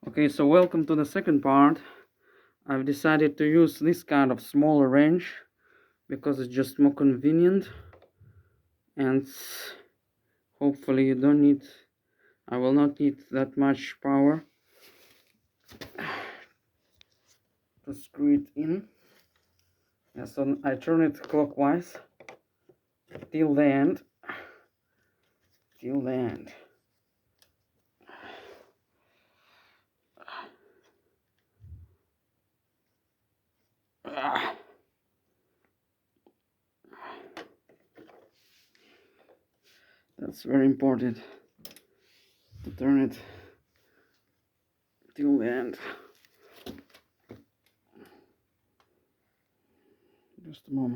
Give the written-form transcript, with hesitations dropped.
Okay, so welcome to the second part. I've decided to use this kind of smaller wrench because it's just more convenient, and hopefully I will not need that much power to screw it in. Yeah, so I turn it clockwise till the end. That's very important to turn it till the end.